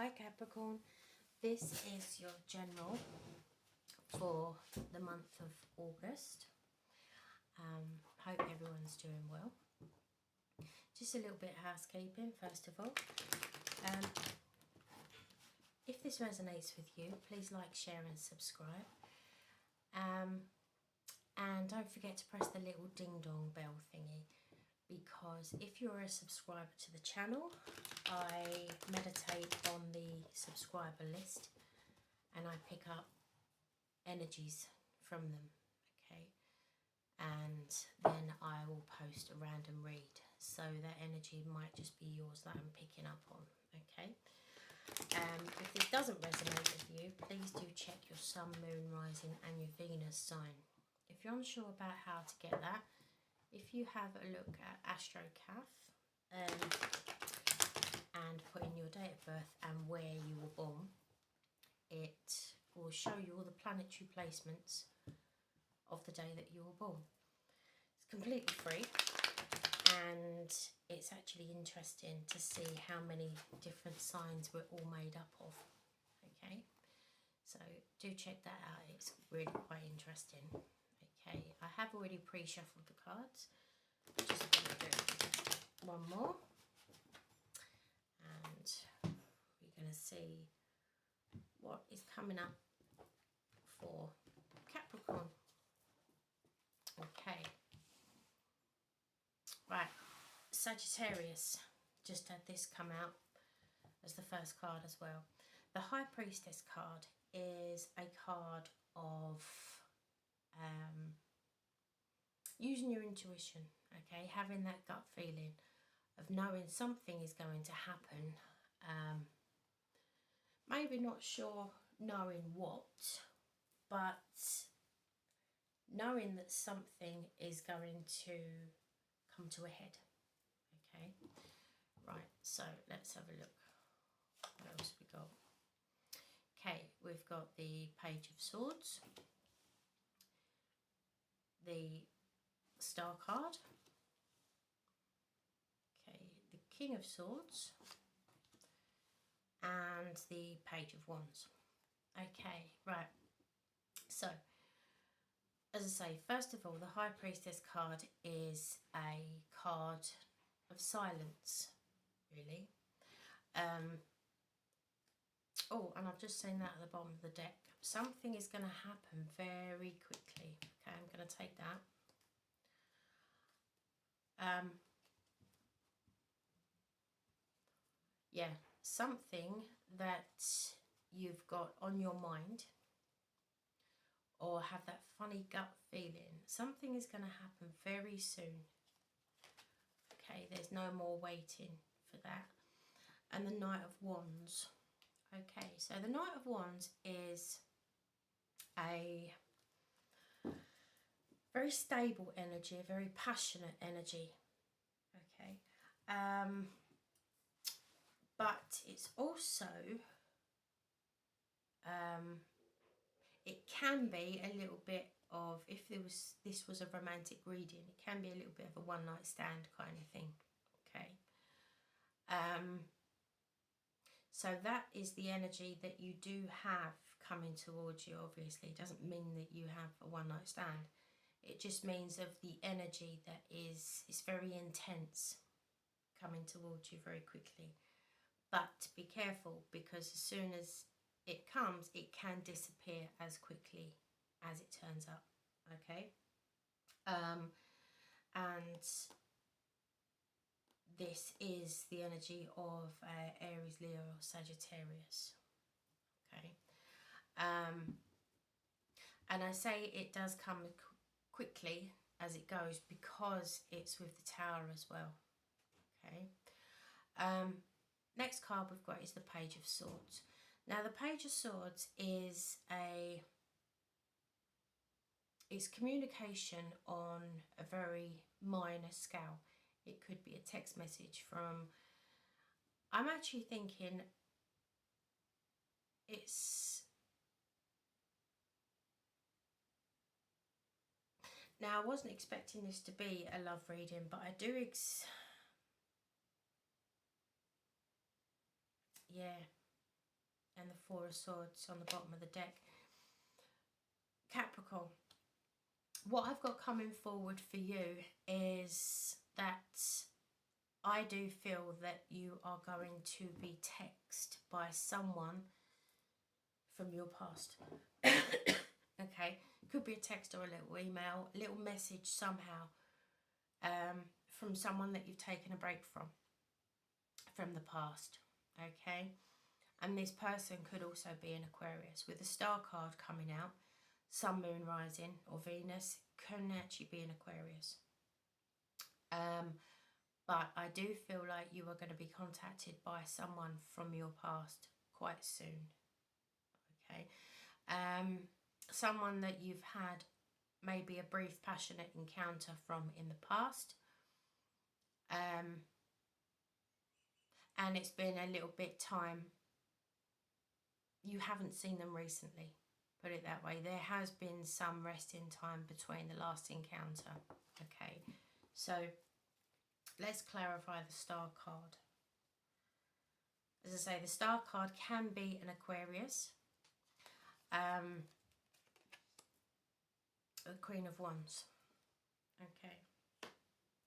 Hi Capricorn, this is your general for the month of August. Hope everyone's doing well. Just a little bit of housekeeping first of all. If this resonates with you, please like, share and subscribe. And don't forget to press the little ding dong bell thingy, because if you're a subscriber to the channel, I meditate on the subscriber list and I pick up energies from them, okay? And then I will post a random read, so that energy might just be yours that I'm picking up on, okay? If this doesn't resonate with you, please do check your sun, moon, rising and your Venus sign. If you're unsure about how to get that, if you have a look at AstroCaf and put in your date of birth and where you were born, it will show you all the planetary placements of the day that you were born. It's completely free and it's actually interesting to see how many different signs we're all made up of, okay? So do check that out, it's really quite interesting. Okay, I have already pre-shuffled the cards. Just going to do one more. And we're going to see what is coming up for Capricorn. Okay. Right, Sagittarius. Just had this come out as the first card as well. The High Priestess card is a card of using your intuition, okay, having that gut feeling of knowing something is going to happen, maybe not sure knowing what, but knowing that something is going to come to a head, okay? Right, so let's have a look. What else we got? Okay, we've got the Page of Swords, the Star card, okay, the King of Swords, and the Page of Wands. Okay, right, so as I say, first of all, the High Priestess card is a card of silence, really. Oh, and I've just seen that at the bottom of the deck. Something is going to happen very quickly. Okay, I'm going to take that. Yeah, something that you've got on your mind, or have that funny gut feeling, something is going to happen very soon. Okay, there's no more waiting for that. And the Knight of Wands. Okay, so the Knight of Wands is a very stable energy, a very passionate energy. Okay, but it's also it can be a little bit of, if this was a romantic reading, it can be a little bit of a one night stand kind of thing, okay? So that is the energy that you do have coming towards you. Obviously, it doesn't mean that you have a one night stand. It just means of the energy that is very intense, coming towards you very quickly. But be careful, because as soon as it comes, it can disappear as quickly as it turns up, okay? And this is the energy of Aries, Leo or Sagittarius, okay? And I say it does come quickly as it goes, because it's with the Tower as well, okay? Next card we've got is the Page of Swords. Now the Page of Swords is it's communication on a very minor scale. It could be a text message from, I'm actually thinking it's, now I wasn't expecting this to be a love reading, but I do yeah, and the Four of Swords on the bottom of the deck. Capricorn, what I've got coming forward for you is that I do feel that you are going to be texted by someone from your past. Okay, could be a text or a little email, a little message somehow, from someone that you've taken a break from the past. Okay, and this person could also be an Aquarius. With the Star card coming out, Sun, Moon, Rising or Venus can actually be an Aquarius. But I do feel like you are going to be contacted by someone from your past quite soon. Okay, someone that you've had maybe a brief passionate encounter from in the past, and it's been a little bit time, you haven't seen them recently, put it that way. There has been some resting time between the last encounter. Okay, so let's clarify the Star card. As I say, the Star card can be an Aquarius, the Queen of Wands. Okay,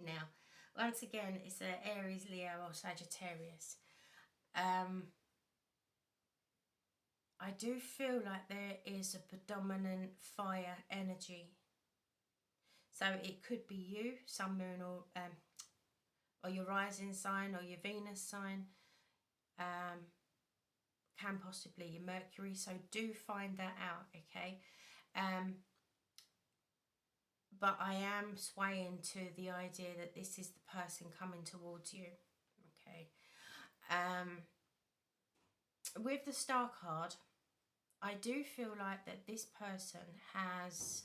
now once again it's an Aries, Leo or Sagittarius. I do feel like there is a predominant fire energy, so it could be you, Sun, Moon, or your rising sign or your Venus sign, can possibly your Mercury, so do find that out. Okay, but I am swaying to the idea that this is the person coming towards you. Okay, with the Star card, I do feel like that this person has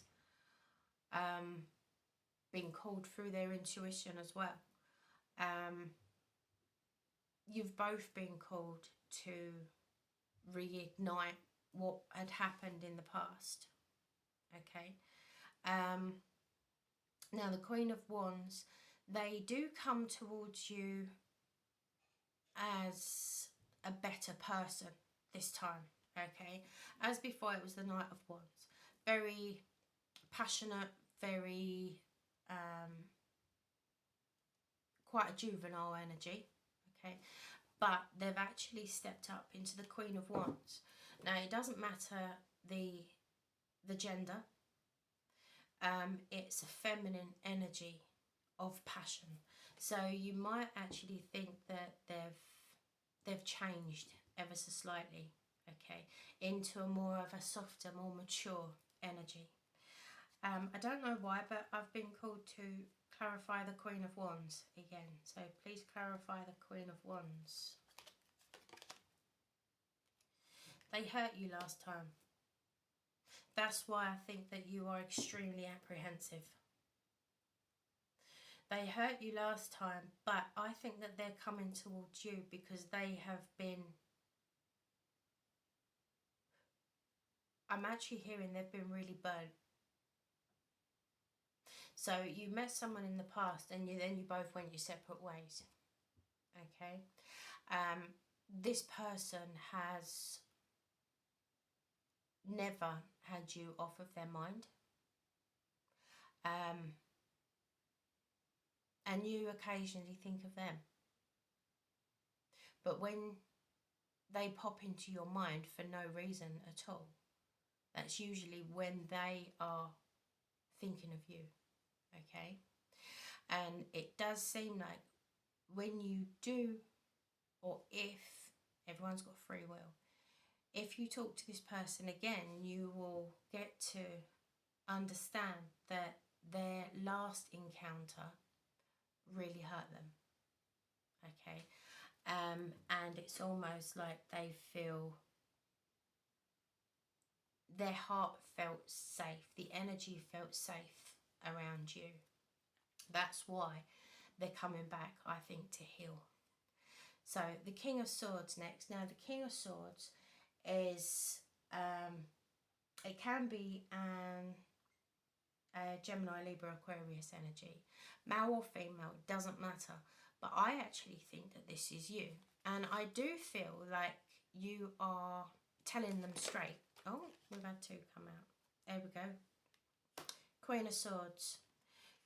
been called through their intuition as well. You've both been called to reignite what had happened in the past. Okay, now the Queen of Wands, they do come towards you as a better person this time. Okay, as before it was the Knight of Wands, very passionate, very quite a juvenile energy. Okay, but they've actually stepped up into the Queen of Wands. Now it doesn't matter the gender, it's a feminine energy of passion. So you might actually think that they've changed ever so slightly, okay, into a more of a softer, more mature energy. I don't know why, but I've been called to clarify the Queen of Wands again. So please clarify the Queen of Wands. They hurt you last time. That's why I think that you are extremely apprehensive. They hurt you last time, but I think that they're coming towards you because they have been... I'm actually hearing they've been really burnt. So you met someone in the past and then you both went your separate ways. Okay. This person has never had you off of their mind. And you occasionally think of them. But when they pop into your mind for no reason at all, that's usually when they are thinking of you. Okay, and it does seem like when you do, or if, everyone's got free will, if you talk to this person again, you will get to understand that their last encounter really hurt them. Okay, and it's almost like they feel, their heart felt safe, the energy felt safe around you. That's why they're coming back, I think, to heal. So the King of Swords next. Now the King of Swords is it can be a Gemini, Libra, Aquarius energy, male or female, it doesn't matter, but I actually think that this is you, and I do feel like you are telling them straight. Oh, we've had two come out. There we go. Queen of Swords.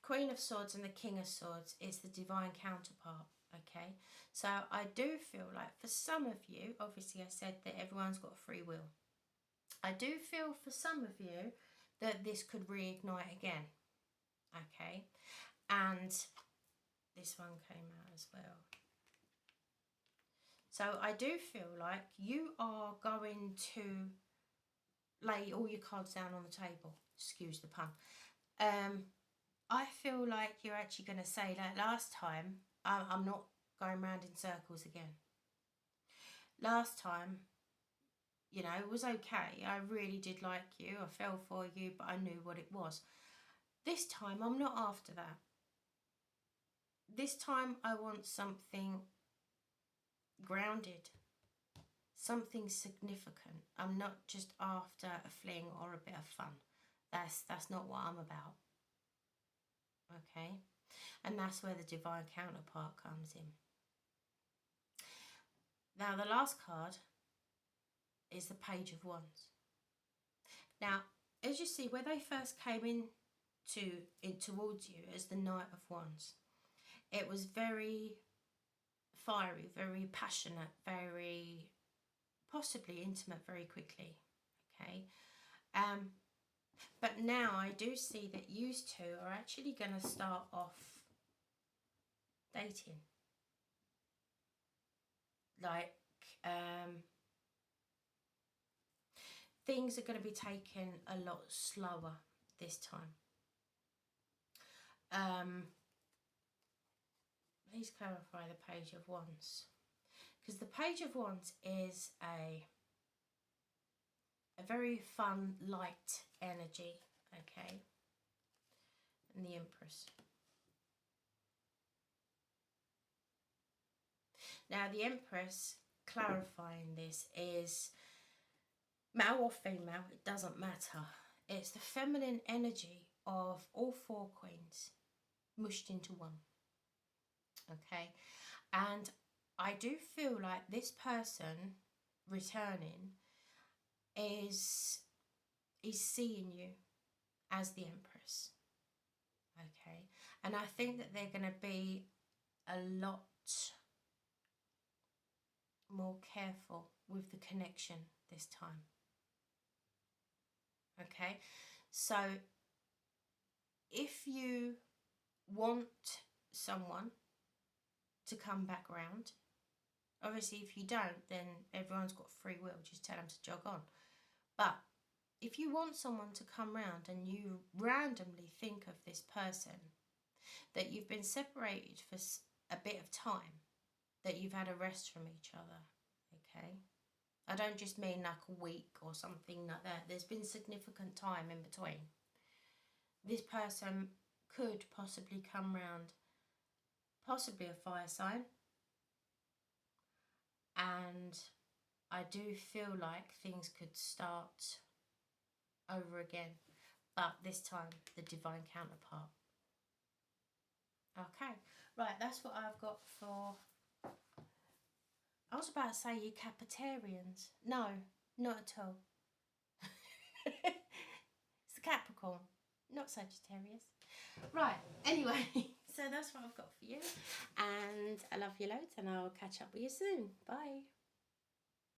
Queen of Swords and the King of Swords is the divine counterpart, okay? So I do feel like for some of you, obviously I said that everyone's got free will. I do feel for some of you that this could reignite again, okay? And this one came out as well. So I do feel like you are going to lay all your cards down on the table. Excuse the pun. I feel like you're actually going to say, like last time, I'm not going round in circles again. Last time, you know, it was okay. I really did like you. I fell for you, but I knew what it was. This time, I'm not after that. This time, I want something grounded. Something significant. I'm not just after a fling or a bit of fun. That's not what I'm about. Okay? And that's where the divine counterpart comes in. Now, the last card is the Page of Wands. Now, as you see, where they first came in towards you as the Knight of Wands, it was very fiery, very passionate, very possibly intimate very quickly. Okay? But now I do see that you two are actually going to start off dating. Like, things are going to be taken a lot slower this time. Please clarify the Page of Wands. Because the Page of Wands is a very fun, light energy, okay? And the Empress. Now, the Empress, clarifying this, is male or female, it doesn't matter. It's the feminine energy of all four queens mushed into one, okay? And I do feel like this person returning is seeing you as the Empress, okay? And I think that they're going to be a lot more careful with the connection this time, okay? So if you want someone to come back round, obviously if you don't, then everyone's got free will, just tell them to jog on. But if you want someone to come round and you randomly think of this person that you've been separated for a bit of time, that you've had a rest from each other, okay? I don't just mean like a week or something like that. There's been significant time in between. This person could possibly come round, possibly a fire sign, and I do feel like things could start over again, but this time the divine counterpart. Okay, right, that's what I've got for, I was about to say you Capricornians. No, not at all. It's the Capricorn, not Sagittarius. Right, anyway, so that's what I've got for you, and I love you loads, and I'll catch up with you soon. Bye.